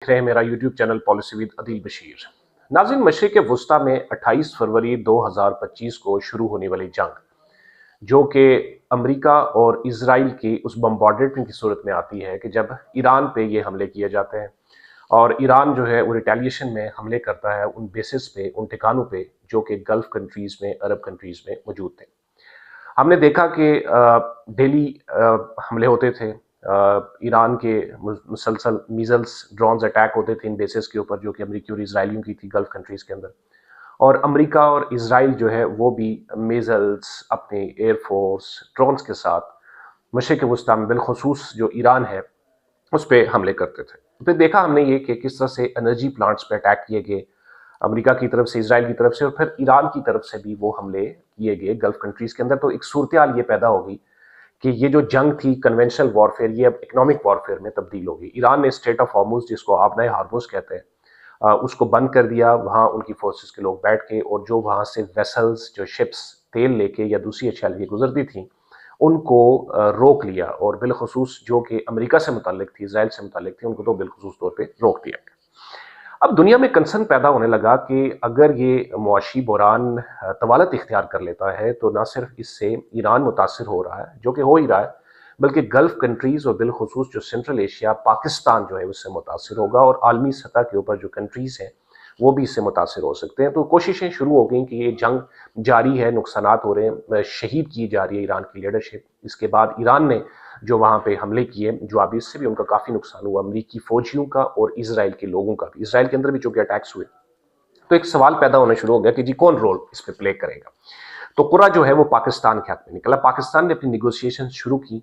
رہے ہیں میرا یوٹیوب چینل پالیسی ود عدیل بشیر۔ ناظرین، مشرق وسطیٰ میں 28 فروری 2025 کو شروع ہونے والی جنگ، جو کہ امریکہ اور اسرائیل کی اس بمبارڈمنٹ کی صورت میں آتی ہے کہ جب ایران پہ یہ حملے کیے جاتے ہیں اور ایران جو ہے وہ ریٹیلیشن میں حملے کرتا ہے ان بیسز پہ، ان ٹھکانوں پہ جو کہ گلف کنٹریز میں، عرب کنٹریز میں موجود تھے۔ ہم نے دیکھا کہ ڈیلی حملے ہوتے تھے، ایران کے مسلسل میزلز ڈرونز اٹیک ہوتے تھے ان بیسز کے اوپر جو کہ امریکی اور اسرائیلیوں کی تھی گلف کنٹریز کے اندر، اور امریکہ اور اسرائیل جو ہے وہ بھی میزلز اپنے ایئر فورس ڈرونز کے ساتھ مشرق وسطیٰ میں بالخصوص جو ایران ہے اس پہ حملے کرتے تھے۔ پھر دیکھا ہم نے یہ کہ کس طرح سے انرجی پلانٹس پہ اٹیک کیے گئے امریکہ کی طرف سے، اسرائیل کی طرف سے، اور پھر ایران کی طرف سے بھی وہ حملے کیے گئے گلف کنٹریز کے اندر۔ تو ایک صورتحال یہ پیدا ہو گئی کہ یہ جو جنگ تھی کنونشنل وارفیئر، یہ اب اکنامک وارفیئر میں تبدیل ہو گئی۔ ایران نے اسٹریٹ آف ہارموز، جس کو آبنائے ہارموز کہتے ہیں، اس کو بند کر دیا۔ وہاں ان کی فورسز کے لوگ بیٹھ کے، اور جو وہاں سے ویسلز، جو شپس تیل لے کے یا دوسری اشیاء لے کے گزرتی تھیں، ان کو روک لیا، اور بالخصوص جو کہ امریکہ سے متعلق تھی، اسرائیل سے متعلق تھی، ان کو تو بالخصوص طور پہ روک دیا گیا۔ اب دنیا میں کنسرن پیدا ہونے لگا کہ اگر یہ معاشی بحران طوالت اختیار کر لیتا ہے تو نہ صرف اس سے ایران متاثر ہو رہا ہے، جو کہ ہو ہی رہا ہے، بلکہ گلف کنٹریز اور بالخصوص جو سنٹرل ایشیا، پاکستان جو ہے اس سے متاثر ہوگا، اور عالمی سطح کے اوپر جو کنٹریز ہیں وہ بھی اس سے متاثر ہو سکتے ہیں۔ تو کوششیں شروع ہو گئیں کہ یہ جنگ جاری ہے، نقصانات ہو رہے ہیں، شہید کی جا رہی ہے ایران کی لیڈرشپ۔ اس کے بعد ایران نے جو وہاں پہ حملے کیے، جو ابھی اس سے بھی ان کا کافی نقصان ہوا، امریکی فوجیوں کا اور اسرائیل کے لوگوں کا بھی، اسرائیل کے اندر بھی چونکہ اٹیکس ہوئے، تو ایک سوال پیدا ہونا شروع ہو گیا کہ جی کون رول اس پہ پلے کرے گا۔ تو قرعہ جو ہے وہ پاکستان کے حق میں نکلا۔ پاکستان نے اپنی نیگوسیشن شروع کی،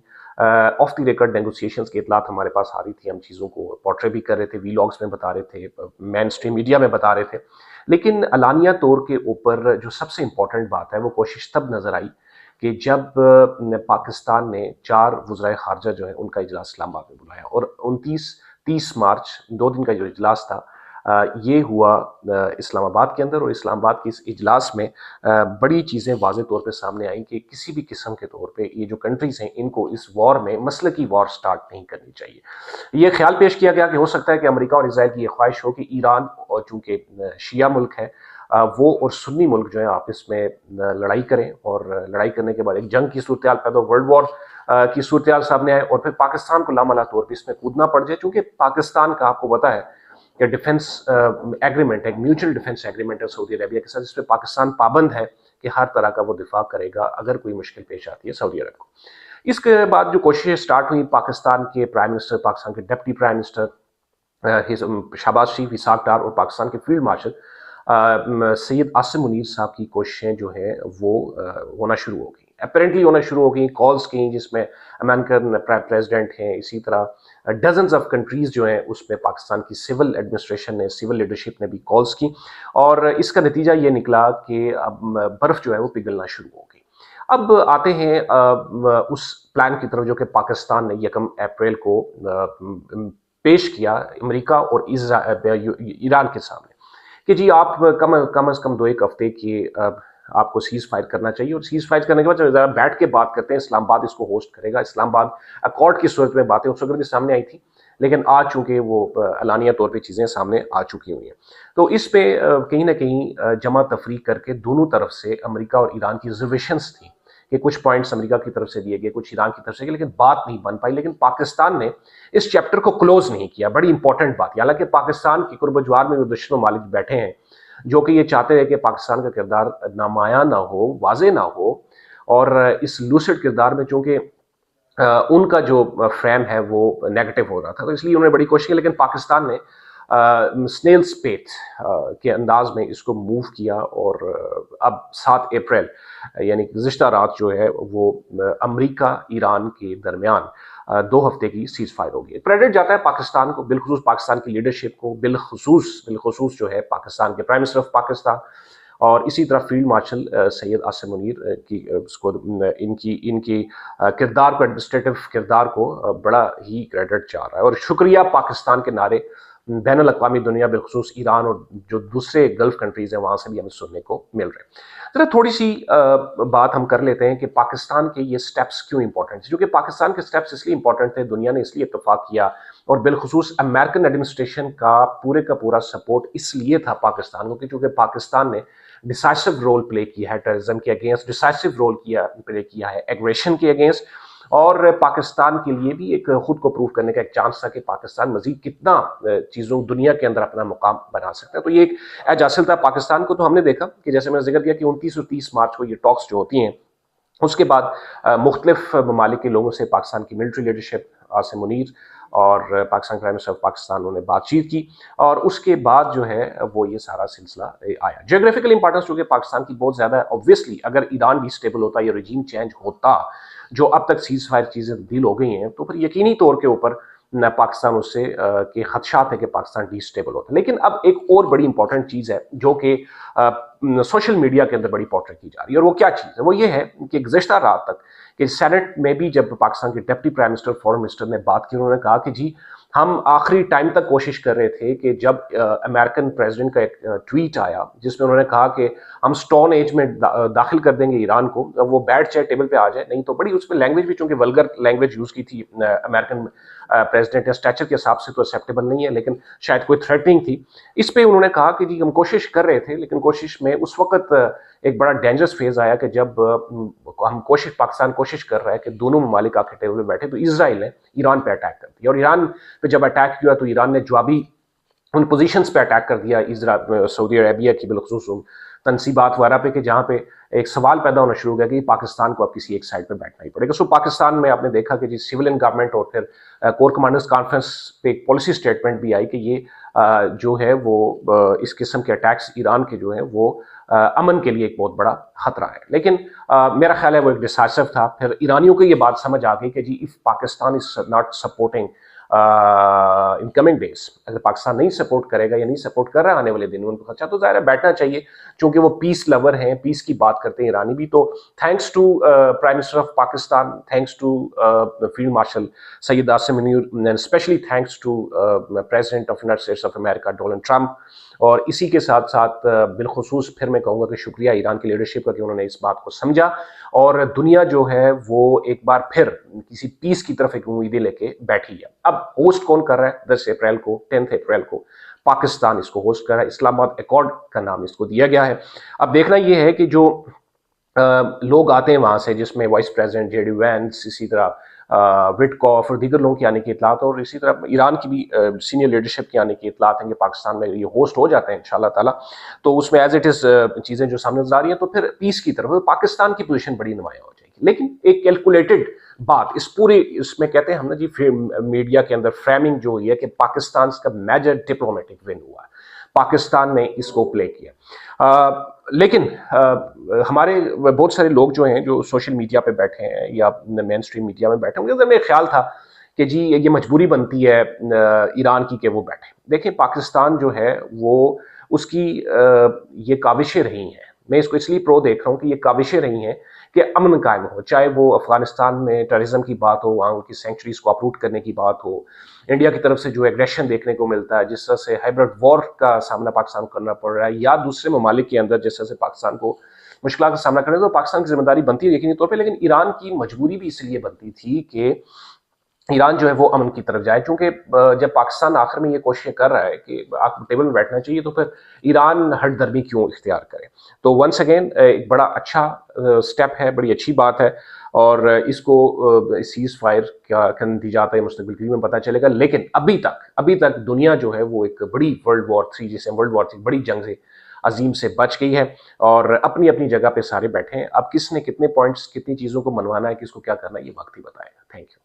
آف دی ریکارڈ نیگوسیشنز کی اطلاعات ہمارے پاس آ رہی تھی، ہم چیزوں کو پورٹرے بھی کر رہے تھے، وی لاگز میں بتا رہے تھے، مین اسٹریم میڈیا میں بتا رہے تھے، لیکن علانیہ طور کے اوپر جو سب سے امپورٹنٹ بات ہے وہ کوشش تب نظر آئی کہ جب پاکستان نے 4 وزرائے خارجہ جو ہے ان کا اجلاس اسلام آباد میں بلایا، اور 29-30 مارچ 2 دن کا جو اجلاس تھا یہ ہوا اسلام آباد کے اندر، اور اسلام آباد کی اس اجلاس میں بڑی چیزیں واضح طور پہ سامنے آئیں کہ کسی بھی قسم کے طور پہ یہ جو کنٹریز ہیں ان کو اس وار میں مسلکی وار سٹارٹ نہیں کرنی چاہیے۔ یہ خیال پیش کیا گیا کہ ہو سکتا ہے کہ امریکہ اور اسرائیل کی یہ خواہش ہو کہ ایران، اور چونکہ شیعہ ملک ہے، وہ اور سنی ملک جو ہے آپس میں لڑائی کریں، اور لڑائی کرنے کے بعد ایک جنگ کی صورتحال پیدا ہو، ورلڈ وار کی صورتحال سامنے آئے، اور پھر پاکستان کو لامحالہ طور پہ اس میں کودنا پڑ جائے، چونکہ پاکستان کا آپ کو پتہ ہے کہ ڈیفنس ایگریمنٹ، ایک میوچل ڈیفنس ایگریمنٹ ہے سعودی عربیہ کے ساتھ، اس پہ پاکستان پابند ہے کہ ہر طرح کا وہ دفاع کرے گا اگر کوئی مشکل پیش آتی ہے سعودی عرب کو۔ اس کے بعد جو کوششیں سٹارٹ ہوئی، پاکستان کے پرائم منسٹر، پاکستان کے ڈپٹی پرائم منسٹر شہباز شریف، اسحاق ڈار، اور پاکستان کے فیلڈ مارشل سید عاصم منیر صاحب کی کوششیں جو ہیں وہ ہونا شروع ہو گئیں، اپیرنٹلی ہونا شروع ہو گئیں، کالز کی جس میں امریکن پریزیڈنٹ ہیں، اسی طرح ڈزنز آف کنٹریز جو ہیں اس میں پاکستان کی سول ایڈمنسٹریشن نے، سول لیڈرشپ نے بھی کالز کی، اور اس کا نتیجہ یہ نکلا کہ اب برف جو ہے وہ پگھلنا شروع ہو گئی۔ اب آتے ہیں اس پلان کی طرف جو کہ پاکستان نے 1 اپریل کو پیش کیا امریکہ اور ایران کے سامنے کہ جی آپ کم از کم 2-1 ہفتے کی آپ کو سیز فائر کرنا چاہیے، اور سیز فائر کرنے کے بعد ذرا بیٹھ کے بات کرتے ہیں۔ اسلام آباد اس کو ہوسٹ کرے گا، اسلام آباد اکارڈ کی صورت میں باتیں اس وقت بھی سامنے آئی تھی، لیکن آج چونکہ وہ علانیہ طور پہ چیزیں سامنے آ چکی ہوئی ہیں، تو اس پہ کہیں نہ کہیں جمع تفریق کر کے دونوں طرف سے امریکہ اور ایران کی ریزرویشنز تھیں کہ کچھ پوائنٹس امریکہ کی طرف سے دیے گئے، کچھ ایران کی طرف سے گئے، لیکن بات نہیں بن پائی۔ لیکن پاکستان نے اس چیپٹر کو کلوز نہیں کیا، بڑی امپورٹنٹ بات ہے۔ حالانکہ پاکستان کی قرب و جوار میں وہ دشمن ممالک بیٹھے ہیں جو کہ یہ چاہتے ہیں کہ پاکستان کا کردار نمایاں نہ ہو، واضح نہ ہو، اور اس لوسڈ کردار میں چونکہ ان کا جو فریم ہے وہ نیگیٹو ہو رہا تھا، تو اس لیے انہوں نے بڑی کوشش کی، لیکن پاکستان نے سنیل سپیٹ کے انداز میں اس کو موو کیا، اور اب 7 اپریل یعنی گزشتہ رات جو ہے وہ امریکہ ایران کے درمیان 2 ہفتے کی سیز فائر ہوگی۔ کریڈٹ جاتا ہے پاکستان کو، بالخصوص پاکستان کی لیڈرشپ کو، بالخصوص جو ہے پاکستان کے پرائم منسٹر آف پاکستان، اور اسی طرح فیلڈ مارشل سید عاصم منیر کی ان کی کردار کو، ایڈمنسٹریٹو کردار کو بڑا ہی کریڈٹ چاہ رہا ہے، اور شکریہ پاکستان کے نعرے بین الاقوامی دنیا بالخصوص ایران اور جو دوسرے گلف کنٹریز ہیں وہاں سے بھی ہمیں سننے کو مل رہے ہیں۔ ذرا تھوڑی سی بات ہم کر لیتے ہیں کہ پاکستان کے یہ سٹیپس کیوں امپورٹنٹ ہیں، کیونکہ پاکستان کے سٹیپس اس لیے امپورٹنٹ تھے، دنیا نے اس لیے اتفاق کیا، اور بالخصوص امریکن ایڈمنسٹریشن کا پورا سپورٹ اس لیے تھا پاکستان کو، چونکہ پاکستان نے ڈیسائسو رول پلے کیا ہے ٹیررزم کے اگینسٹ، ڈیسائسو رول پلے کیا ہے ایگریشن کے اگینسٹ، اور پاکستان کے لیے بھی ایک خود کو پروف کرنے کا ایک چانس تھا کہ پاکستان مزید کتنا چیزوں دنیا کے اندر اپنا مقام بنا سکتا ہے۔ تو یہ ایک ایج حاصل تھا پاکستان کو۔ تو ہم نے دیکھا کہ جیسے میں نے ذکر کیا کہ 29 اور 30 مارچ کو یہ ٹاکس جو ہوتی ہیں، اس کے بعد مختلف ممالک کے لوگوں سے پاکستان کی ملٹری لیڈرشپ، عاصم منیر اور Pakistan prime minister of Pakistan, انہوں نے بات چیت کی، اور اس کے بعد جو ہے وہ یہ سارا سلسلہ آیا۔ جیوگرافیکل امپورٹنس چونکہ پاکستان کی بہت زیادہ ہے، اوبویسلی اگر ایران بھی اسٹیبل ہوتا یا رجیم چینج ہوتا، جو اب تک سیز فائر چیزیں تبدیل ہو گئی ہیں، تو پھر یقینی طور کے اوپر پاکستان اس سے کے خدشات ہے کہ پاکستان ڈی اسٹیبل ہوتا ہے۔ لیکن اب ایک اور بڑی امپورٹنٹ چیز ہے جو کہ سوشل میڈیا کے اندر بڑی پورٹری کی جا رہی ہے، اور وہ کیا چیز ہے؟ وہ یہ ہے کہ گزشتہ رات تک کہ سینٹ میں بھی جب پاکستان کے deputy prime minister foreign minister نے بات کی، انہوں نے کہا کہ جی ہم آخری ٹائم تک کوشش کر رہے تھے کہ جب امریکن پریزیڈنٹ کا ایک ٹویٹ آیا جس میں انہوں نے کہا کہ ہم سٹون ایج میں داخل کر دیں گے ایران کو، وہ بیٹھ جائے ٹیبل پہ آ جائے، نہیں تو بڑی اس میں لینگویج بھی چونکہ ولگر لینگویج یوز کی تھی امریکن پریزیڈنٹ، اسٹیچر کے حساب سے تو ایکسیپٹیبل نہیں ہے، لیکن شاید کوئی تھریٹنگ تھی۔ اس پہ انہوں نے کہا کہ جی ہم کوشش کر رہے تھے، لیکن کوشش میں اس وقت ایک بڑا ڈینجرس فیز آیا کہ جب ہم پاکستان کوشش کر رہا ہے کہ دونوں ممالک آ کے ٹیبل پہ بیٹھے، تو اسرائیل نے ایران پہ اٹیک کر دیا، اور ایران پہ جب اٹیک کیا تو ایران نے جوابی ان پوزیشنز پہ اٹیک کر دیا سعودی عربیہ کی بالخصوص تنصیبات وغیرہ پہ، کہ جہاں پہ ایک سوال پیدا ہونا شروع ہو گیا کہ پاکستان کو اب کسی ایک سائڈ پہ بیٹھنا ہی پڑے گا۔ سو پاکستان میں آپ نے دیکھا کہ جی سولین گورنمنٹ اور پھر کور کمانڈرز کانفرنس پہ ایک پالیسی اسٹیٹمنٹ بھی آئی کہ یہ جو ہے وہ اس قسم کے اٹیکس ایران کے جو ہیں وہ امن کے لیے ایک بہت بڑا خطرہ ہے۔ لیکن میرا خیال ہے وہ ایک ڈیسائسو تھا۔ پھر ایرانیوں کو یہ بات سمجھ آ گئی کہ جی if Pakistan is not supporting in coming days, اگر پاکستان نہیں سپورٹ کرے گا یا نہیں سپورٹ کر رہا ہے آنے والے دنوں ان کو خدشہ، تو ظاہر ہے بیٹھنا چاہیے، چونکہ وہ پیس لور ہیں، پیس کی بات کرتے ہیں ایرانی بھی۔ تو thanks to prime minister of Pakistan, thanks to field marshal Syed Asim Munir, specially thanks to president of United States of امریکہ ڈونلڈ ٹرمپ، اور اسی کے ساتھ ساتھ بالخصوص پھر میں کہوں گا کہ شکریہ ایران کی لیڈرشپ کا کہ انہوں نے اس بات کو سمجھا، اور دنیا جو ہے وہ ایک بار پھر کسی پیس کی طرف ایک امیدیں لے کے بیٹھی ہے۔ اب ہوسٹ کون کر رہا ہے؟ 10 اپریل کو 10 اپریل کو پاکستان اس کو ہوسٹ کر رہا ہے، اسلام آباد ایکارڈ کا نام اس کو دیا گیا ہے۔ اب دیکھنا یہ ہے کہ جو لوگ آتے ہیں وہاں سے، جس میں vice president J D Vance, اسی طرح وٹکوف اور دیگر لوگوں کی آنے کی اطلاعات، اور اسی طرح ایران کی بھی سینئر لیڈرشپ کی آنے کی اطلاعات ہیں کہ پاکستان میں یہ ہوسٹ ہو جاتے ہیں انشاءاللہ تعالیٰ، تو اس میں ایز اٹ از چیزیں جو سامنے نظر آ رہی ہیں، تو پھر پیس کی طرف پاکستان کی پوزیشن بڑی نمایاں ہو جائے گی۔ لیکن ایک کیلکولیٹڈ بات اس پورے اس میں کہتے ہیں ہم نے جی میڈیا کے اندر فریمنگ جو ہوئی ہے کہ پاکستان کا میجر ڈپلومیٹک ون ہوا ہے، پاکستان نے اس کو پلے کیا، لیکن ہمارے بہت سارے لوگ جو ہیں جو سوشل میڈیا پہ بیٹھے ہیں یا مین اسٹریم میڈیا میں بیٹھے ہوں گے، میرا خیال تھا کہ جی یہ مجبوری بنتی ہے ایران کی کہ وہ بیٹھے۔ دیکھیں پاکستان جو ہے وہ اس کی یہ کاوشیں رہی ہیں، میں اس کو اس لیے پرو دیکھ رہا ہوں کہ یہ کاوشیں رہی ہیں کہ امن قائم ہو، چاہے وہ افغانستان میں ٹیررزم کی بات ہو، وہاں کی سینکچریز کو اپروٹ کرنے کی بات ہو، انڈیا کی طرف سے جو ایگریشن دیکھنے کو ملتا ہے، جس طرح سے ہائبرڈ وار کا سامنا پاکستان کو کرنا پڑ رہا ہے، یا دوسرے ممالک کے اندر جس طرح سے پاکستان کو مشکلات کا سامنا کرنے، تو پاکستان کی ذمہ داری بنتی ہے یقینی طور پہ، لیکن ایران کی مجبوری بھی اس لیے بنتی تھی کہ ایران جو ہے وہ امن کی طرف جائے، چونکہ جب پاکستان آخر میں یہ کوششیں کر رہا ہے کہ آپ ٹیبل میں بیٹھنا چاہیے، تو پھر ایران ہٹ درمی کیوں اختیار کرے؟ تو ونس اگین ایک بڑا اچھا سٹیپ ہے، بڑی اچھی بات ہے، اور اس کو سیز فائر کا نتیجات ہے مستقبل کے میں پتہ چلے گا، لیکن ابھی تک دنیا جو ہے وہ ایک بڑی ورلڈ وار 3 جسے ورلڈ وار 3 بڑی جنگ سے عظیم سے بچ گئی ہے، اور اپنی اپنی جگہ پہ سارے بیٹھے ہیں۔ اب کس نے کتنے پوائنٹس، کتنی چیزوں کو منوانا ہے، کس کو کیا کرنا ہے، یہ وقت ہی بتائے گا۔ Thank you.